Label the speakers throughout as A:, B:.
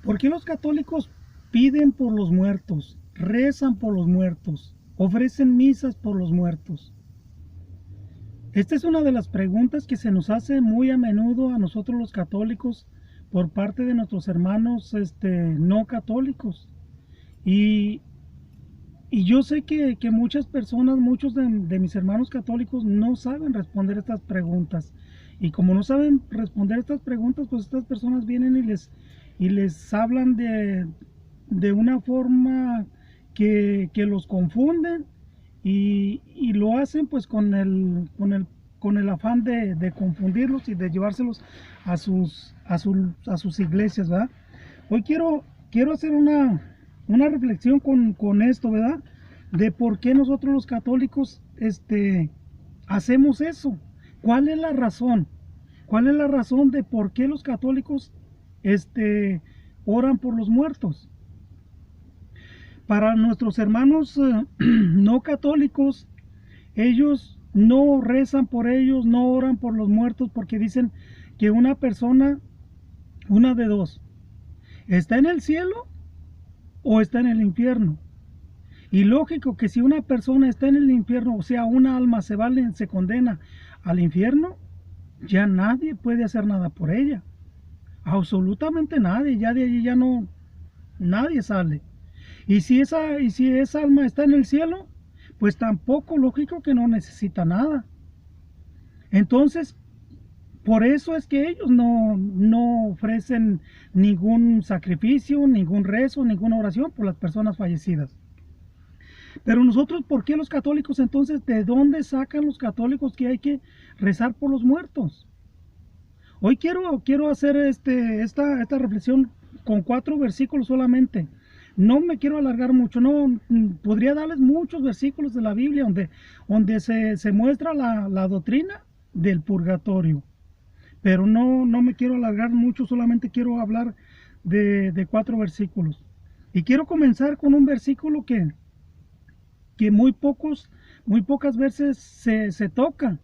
A: ¿Por qué los católicos piden por los muertos, rezan por los muertos, ofrecen misas por los muertos? Esta es una de las preguntas que se nos hace muy a menudo a nosotros los católicos por parte de nuestros hermanos no católicos. Y, y yo sé que muchas personas, muchos de mis hermanos católicos no saben responder estas preguntas. Y como no saben responder estas preguntas, pues estas personas vienen y les hablan de una forma que los confunden y lo hacen pues con el afán de confundirlos y de llevárselos a sus iglesias, ¿verdad? Hoy quiero hacer una reflexión con esto, ¿verdad? De por qué nosotros los católicos hacemos eso. ¿Cuál es la razón? ¿Cuál es la razón de por qué los católicos oran por los muertos? Para nuestros hermanos no católicos, ellos no rezan por ellos, no oran por los muertos porque dicen que una persona, una de dos, está en el cielo o está en el infierno. Y lógico que si una persona está en el infierno, o sea, una alma se condena al infierno, ya nadie puede hacer nada por ella. Absolutamente nadie, ya de allí ya no, nadie sale. Y si esa alma está en el cielo, pues tampoco, lógico que no necesita nada. Entonces, por eso es que ellos no ofrecen ningún sacrificio, ningún rezo, ninguna oración por las personas fallecidas. Pero nosotros, ¿por qué los católicos entonces? ¿De dónde sacan los católicos que hay que rezar por los muertos? Hoy quiero hacer esta reflexión con 4 versículos solamente. No me quiero alargar mucho, no podría darles muchos versículos de la Biblia donde se muestra la doctrina del purgatorio. Pero no me quiero alargar mucho, solamente quiero hablar de 4 versículos. Y quiero comenzar con un versículo que muy pocas veces se toca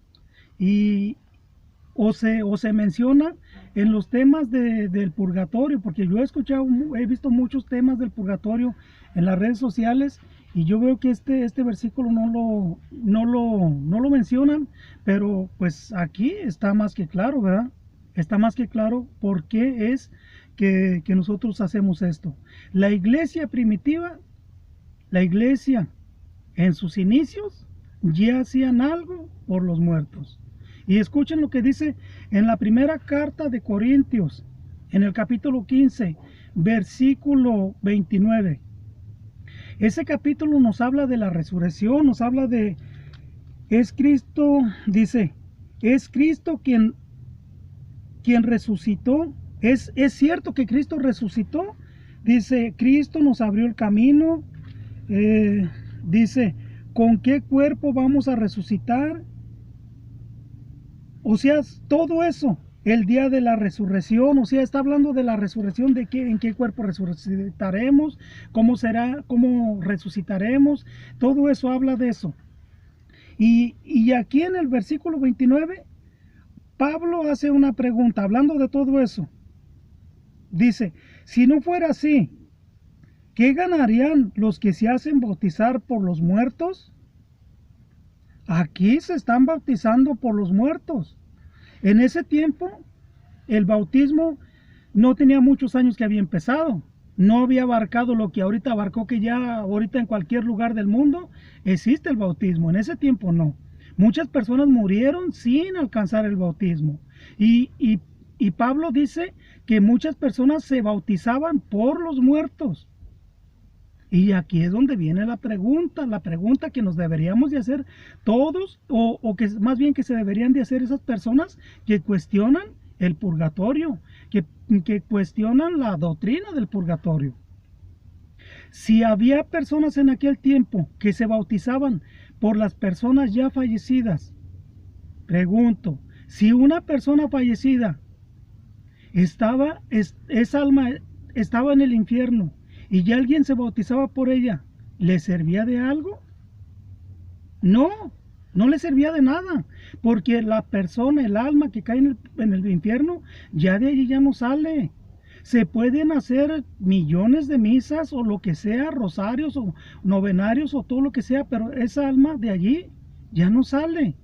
A: o se menciona en los temas del purgatorio, porque yo he visto muchos temas del purgatorio en las redes sociales y yo veo que este versículo no lo mencionan, pero pues aquí está más que claro, ¿verdad? Está más que claro por qué es que nosotros hacemos esto. La iglesia primitiva, la iglesia en sus inicios ya hacían algo por los muertos. Y escuchen lo que dice en la primera carta de Corintios, en el capítulo 15, versículo 29. Ese capítulo nos habla de la resurrección, nos habla es Cristo, dice, es Cristo quien resucitó. Es cierto que Cristo resucitó. Dice, Cristo nos abrió el camino. Dice, ¿con qué cuerpo vamos a resucitar? O sea, todo eso, el día de la resurrección, o sea, está hablando de la resurrección, en qué cuerpo resucitaremos, cómo será, cómo resucitaremos, todo eso habla de eso. Y aquí en el versículo 29, Pablo hace una pregunta, hablando de todo eso. Dice, si no fuera así, ¿qué ganarían los que se hacen bautizar por los muertos? Aquí se están bautizando por los muertos. En ese tiempo, el bautismo no tenía muchos años que había empezado. No había abarcado lo que ahorita abarcó, que ya ahorita en cualquier lugar del mundo existe el bautismo. En ese tiempo no. Muchas personas murieron sin alcanzar el bautismo. Y Pablo dice que muchas personas se bautizaban por los muertos. Y aquí es donde viene la pregunta que nos deberíamos de hacer todos, o que más bien que se deberían de hacer esas personas que cuestionan el purgatorio, que cuestionan la doctrina del purgatorio. Si había personas en aquel tiempo que se bautizaban por las personas ya fallecidas, pregunto, si una persona fallecida esa alma estaba en el infierno, y ya alguien se bautizaba por ella, ¿le servía de algo? No, no le servía de nada, porque la persona, el alma que cae en el infierno, ya de allí ya no sale. Se pueden hacer millones de misas o lo que sea, rosarios o novenarios o todo lo que sea, pero esa alma de allí ya no sale.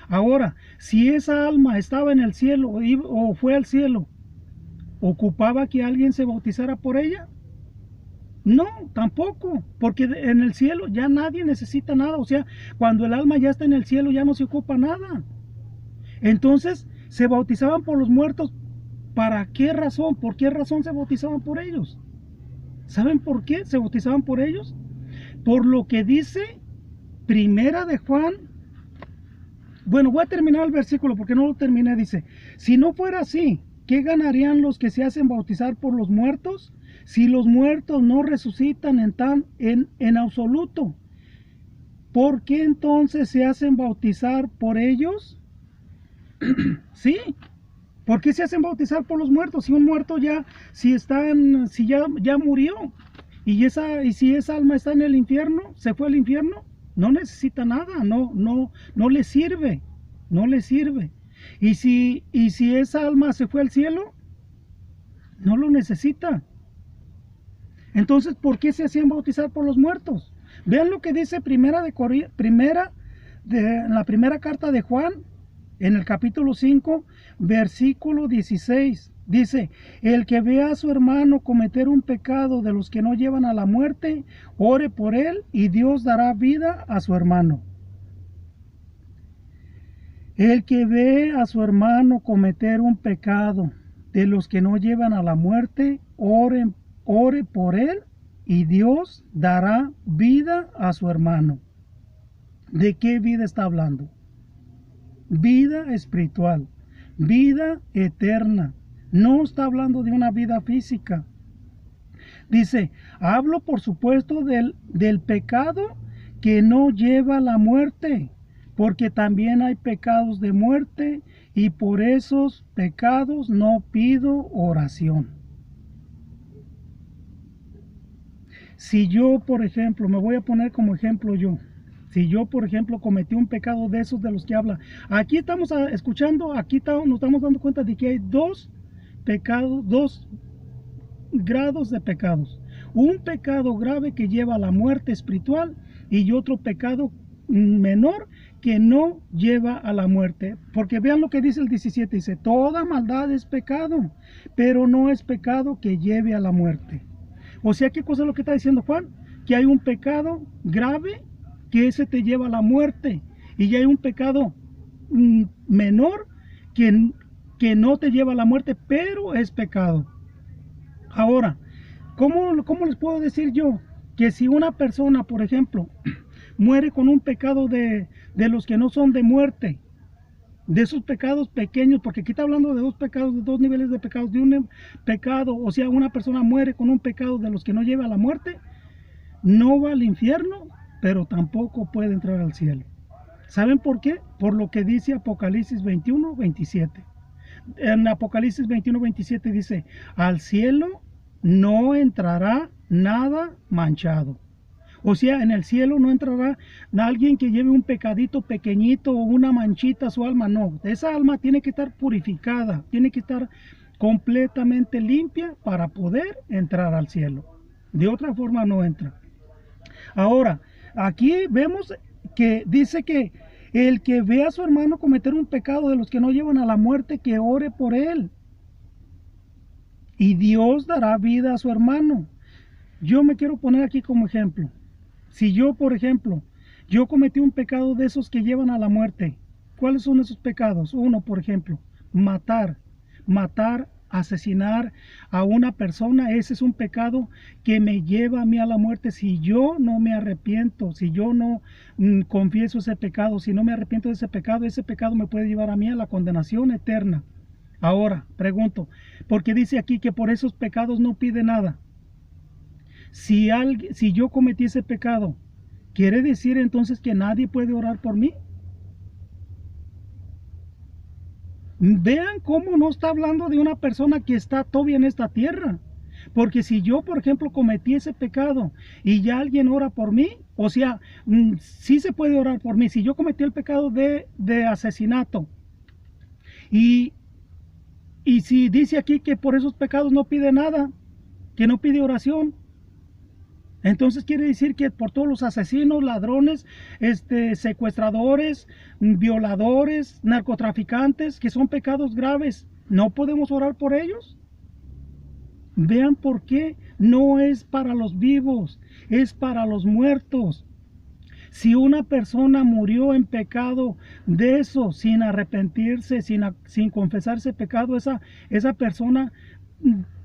A: Ahora, si esa alma estaba en el cielo o fue al cielo, ¿ocupaba que alguien se bautizara por ella? No, tampoco, porque en el cielo ya nadie necesita nada. O sea, cuando el alma ya está en el cielo ya no se ocupa nada. Entonces, se bautizaban por los muertos. ¿Para qué razón? ¿Por qué razón se bautizaban por ellos? ¿Saben por qué se bautizaban por ellos? Por lo que dice Primera de Juan. Bueno, voy a terminar el versículo porque no lo terminé. Dice, si no fuera así, ¿qué ganarían los que se hacen bautizar por los muertos? Si los muertos no resucitan en absoluto, ¿por qué entonces se hacen bautizar por ellos? ¿Sí? ¿Por qué se hacen bautizar por los muertos? Si un muerto ya, ya murió, y si esa alma está en el infierno, se fue al infierno, no necesita nada, no le sirve, no le sirve. Y si esa alma se fue al cielo, no lo necesita. Entonces, ¿por qué se hacían bautizar por los muertos? Vean lo que dice en la primera carta de Juan, en el capítulo 5, versículo 16. Dice, el que vea a su hermano cometer un pecado de los que no llevan a la muerte, ore por él y Dios dará vida a su hermano. El que ve a su hermano cometer un pecado de los que no llevan a la muerte, ore por él y Dios dará vida a su hermano. ¿De qué vida está hablando? Vida espiritual, vida eterna. No está hablando de una vida física. Dice, hablo por supuesto del pecado que no lleva a la muerte, porque también hay pecados de muerte y por esos pecados no pido oración. Si yo, por ejemplo, me voy a poner como ejemplo yo, si yo, por ejemplo, cometí un pecado de esos de los que habla, aquí estamos escuchando, nos estamos dando cuenta de que hay dos pecados, dos grados de pecados. Un pecado grave que lleva a la muerte espiritual y otro pecado menor que no lleva a la muerte. Porque vean lo que dice el 17, dice, toda maldad es pecado, pero no es pecado que lleve a la muerte. O sea, ¿qué cosa es lo que está diciendo Juan? Que hay un pecado grave que ese te lleva a la muerte y hay un pecado menor que no te lleva a la muerte, pero es pecado. Ahora, ¿cómo les puedo decir yo? Que si una persona, por ejemplo, muere con un pecado de los que no son de muerte, de esos pecados pequeños, porque aquí está hablando de dos pecados, de dos niveles de pecados, de un pecado, o sea, una persona muere con un pecado de los que no lleva a la muerte, no va al infierno, pero tampoco puede entrar al cielo. ¿Saben por qué? Por lo que dice Apocalipsis 21, 27. En Apocalipsis 21, 27 dice, al cielo no entrará nada manchado. O sea, en el cielo no entrará alguien que lleve un pecadito pequeñito o una manchita a su alma, no. Esa alma tiene que estar purificada, tiene que estar completamente limpia para poder entrar al cielo. De otra forma no entra. Ahora, aquí vemos que dice que el que ve a su hermano cometer un pecado de los que no llevan a la muerte, que ore por él. Y Dios dará vida a su hermano. Yo me quiero poner aquí como ejemplo. Si yo, por ejemplo, yo cometí un pecado de esos que llevan a la muerte, ¿cuáles son esos pecados? Uno, por ejemplo, matar, asesinar a una persona. Ese es un pecado que me lleva a mí a la muerte si yo no me arrepiento, si yo no confieso ese pecado, si no me arrepiento de ese pecado me puede llevar a mí a la condenación eterna. Ahora, pregunto, porque dice aquí que por esos pecados no pide nada. Si yo cometí ese pecado, ¿quiere decir entonces que nadie puede orar por mí? Vean cómo no está hablando de una persona que está todavía en esta tierra. Porque si yo, por ejemplo, cometí ese pecado y ya alguien ora por mí, o sea, sí se puede orar por mí. Si yo cometí el pecado de asesinato y Y si dice aquí que por esos pecados no pide nada, que no pide oración, entonces quiere decir que por todos los asesinos, ladrones, secuestradores, violadores, narcotraficantes, que son pecados graves, ¿no podemos orar por ellos? Vean por qué no es para los vivos, es para los muertos. Si una persona murió en pecado de eso, sin arrepentirse, sin confesarse pecado, esa persona,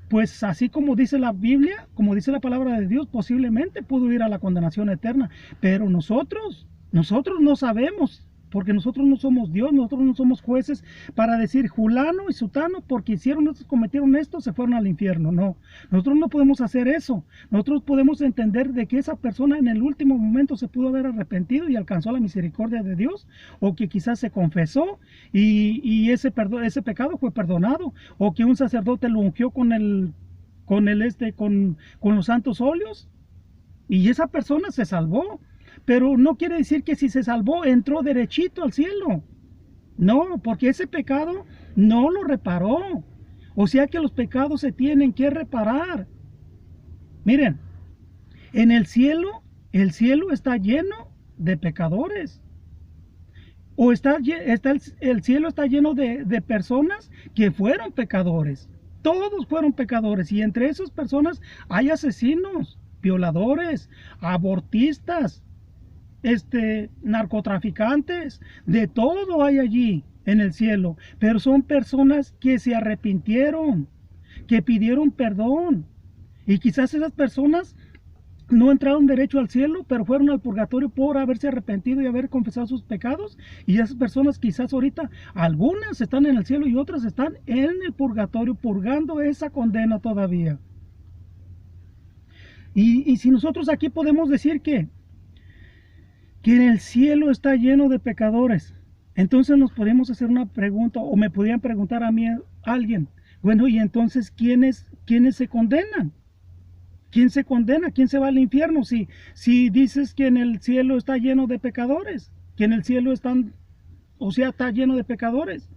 A: pues así como dice la Biblia, como dice la palabra de Dios, posiblemente pudo ir a la condenación eterna. Pero nosotros no sabemos, porque nosotros no somos Dios, nosotros no somos jueces para decir fulano y sutano porque hicieron esto, cometieron esto, se fueron al infierno. No, nosotros no podemos hacer eso. Nosotros podemos entender de que esa persona en el último momento se pudo haber arrepentido y alcanzó la misericordia de Dios, o que quizás se confesó y ese pecado fue perdonado, o que un sacerdote lo ungió con los santos óleos y esa persona se salvó. Pero no quiere decir que si se salvó entró derechito al cielo. No, porque ese pecado no lo reparó. O sea que los pecados se tienen que reparar. Miren, en el cielo está lleno de pecadores. O el cielo está lleno de personas que fueron pecadores. Todos fueron pecadores. Y entre esas personas hay asesinos, violadores, abortistas, narcotraficantes, de todo hay allí en el cielo, pero son personas que se arrepintieron, que pidieron perdón, y quizás esas personas no entraron derecho al cielo, pero fueron al purgatorio por haberse arrepentido y haber confesado sus pecados, y esas personas quizás ahorita, algunas están en el cielo y otras están en el purgatorio purgando esa condena todavía. Y si nosotros aquí podemos decir que en el cielo está lleno de pecadores, entonces nos podemos hacer una pregunta, o me podrían preguntar a mí alguien, bueno, y entonces ¿quiénes se condenan? ¿Quién se condena? ¿Quién se va al infierno? Si dices que en el cielo está lleno de pecadores, que en el cielo está lleno de pecadores.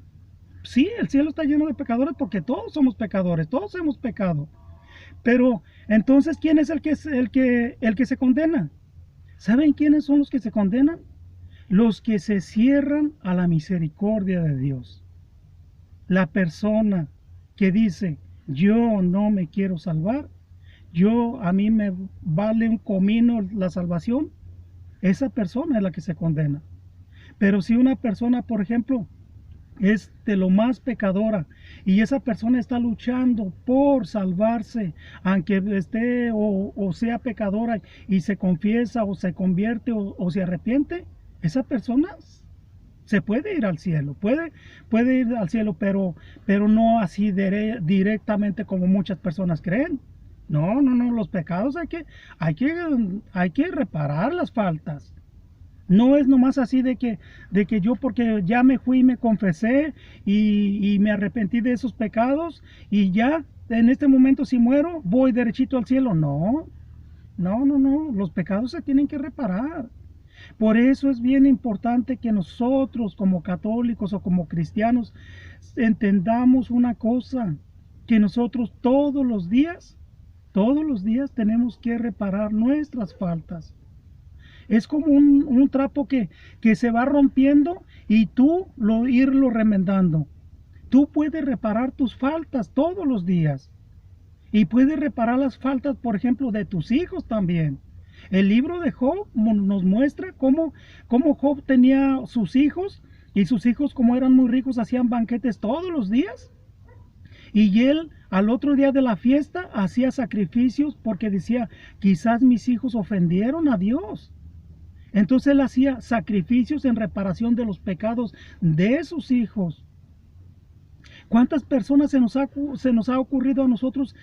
A: Sí, el cielo está lleno de pecadores porque todos somos pecadores, todos hemos pecado. Pero entonces ¿quién es el que se condena? ¿Saben quiénes son los que se condenan? Los que se cierran a la misericordia de Dios. La persona que dice, yo no me quiero salvar, a mí me vale un comino la salvación, esa persona es la que se condena. Pero si una persona, por ejemplo, es de lo más pecadora y esa persona está luchando por salvarse, aunque esté o sea pecadora, y se confiesa o se convierte o se arrepiente, esa persona se puede ir al cielo, puede ir al cielo, pero no así directamente como muchas personas creen. No, los pecados hay que reparar las faltas. No es nomás así de que yo, porque ya me fui y me confesé y me arrepentí de esos pecados y ya en este momento si muero voy derechito al cielo. No, los pecados se tienen que reparar. Por eso es bien importante que nosotros como católicos o como cristianos entendamos una cosa, que nosotros todos los días tenemos que reparar nuestras faltas. Es como un trapo que se va rompiendo y tú irlo remendando. Tú puedes reparar tus faltas todos los días. Y puedes reparar las faltas, por ejemplo, de tus hijos también. El libro de Job nos muestra cómo Job tenía sus hijos, y sus hijos, como eran muy ricos, hacían banquetes todos los días. Y él al otro día de la fiesta hacía sacrificios porque decía, quizás mis hijos ofendieron a Dios. Entonces él hacía sacrificios en reparación de los pecados de sus hijos. ¿Cuántas personas se nos ha ocurrido a nosotros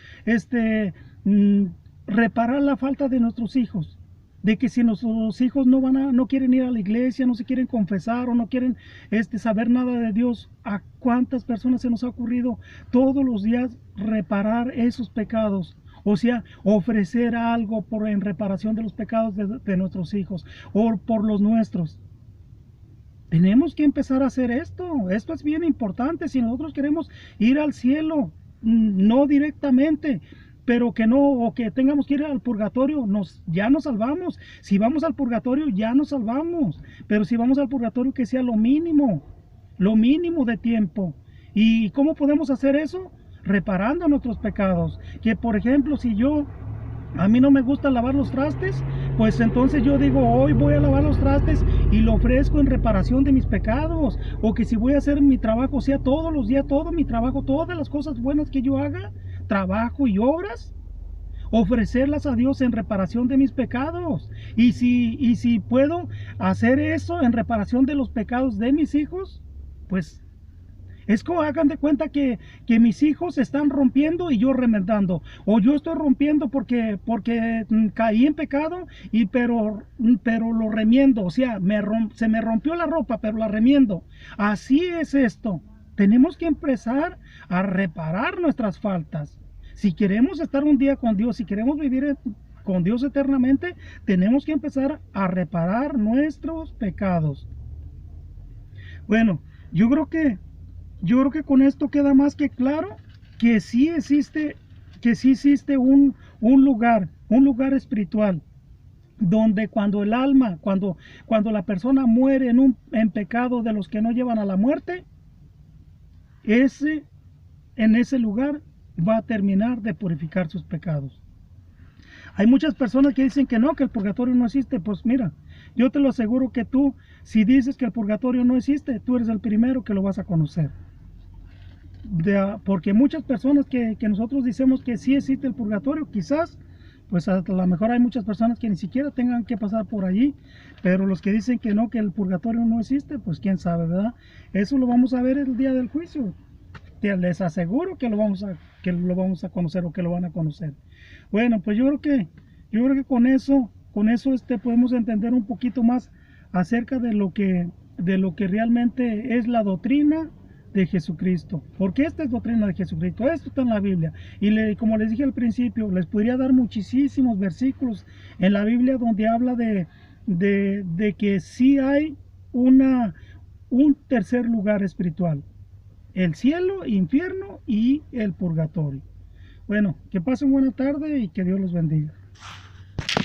A: reparar la falta de nuestros hijos? De que si nuestros hijos no quieren ir a la iglesia, no se quieren confesar o no quieren saber nada de Dios, ¿a cuántas personas se nos ha ocurrido todos los días reparar esos pecados? O sea, ofrecer algo en reparación de los pecados de nuestros hijos o por los nuestros. Tenemos que empezar a hacer esto. Esto es bien importante. Si nosotros queremos ir al cielo, no directamente, pero que no, o que tengamos que ir al purgatorio, ya nos salvamos. Si vamos al purgatorio, ya nos salvamos. Pero si vamos al purgatorio, que sea lo mínimo de tiempo. ¿Y cómo podemos hacer eso? Reparando nuestros pecados. Que por ejemplo, si a mí no me gusta lavar los trastes, pues entonces yo digo, hoy voy a lavar los trastes y lo ofrezco en reparación de mis pecados. O que si voy a hacer mi trabajo, sea todos los días, todo mi trabajo, todas las cosas buenas que yo haga, trabajo y obras, ofrecerlas a Dios en reparación de mis pecados. Y si puedo hacer eso en reparación de los pecados de mis hijos, pues es como hagan de cuenta que mis hijos están rompiendo y yo remendando. O yo estoy rompiendo porque caí en pecado, pero lo remiendo. O sea, se me rompió la ropa, pero la remiendo. Así es esto. Tenemos que empezar a reparar nuestras faltas. Si queremos estar un día con Dios, si queremos vivir con Dios eternamente, tenemos que empezar a reparar nuestros pecados. Bueno, yo creo que con esto queda más que claro que sí existe un lugar espiritual, donde cuando el alma, cuando la persona muere en pecado de los que no llevan a la muerte, en ese lugar va a terminar de purificar sus pecados. Hay muchas personas que dicen que no, que el purgatorio no existe. Pues mira, yo te lo aseguro que tú, si dices que el purgatorio no existe, tú eres el primero que lo vas a conocer. Porque muchas personas que nosotros decimos que sí existe el purgatorio, quizás, pues a lo mejor hay muchas personas que ni siquiera tengan que pasar por allí, pero los que dicen que no, que el purgatorio no existe, pues quién sabe, ¿verdad? Eso lo vamos a ver el día del juicio. Les aseguro que lo vamos a conocer, o que lo van a conocer. Bueno, pues yo creo que con eso podemos entender un poquito más acerca de lo que realmente es la doctrina de Jesucristo. Porque esta es doctrina de Jesucristo, esto está en la Biblia. Y como les dije al principio, les podría dar muchísimos versículos en la Biblia donde habla de que sí hay un tercer lugar espiritual: el cielo, infierno y el purgatorio. Bueno, que pasen buena tarde y que Dios los bendiga.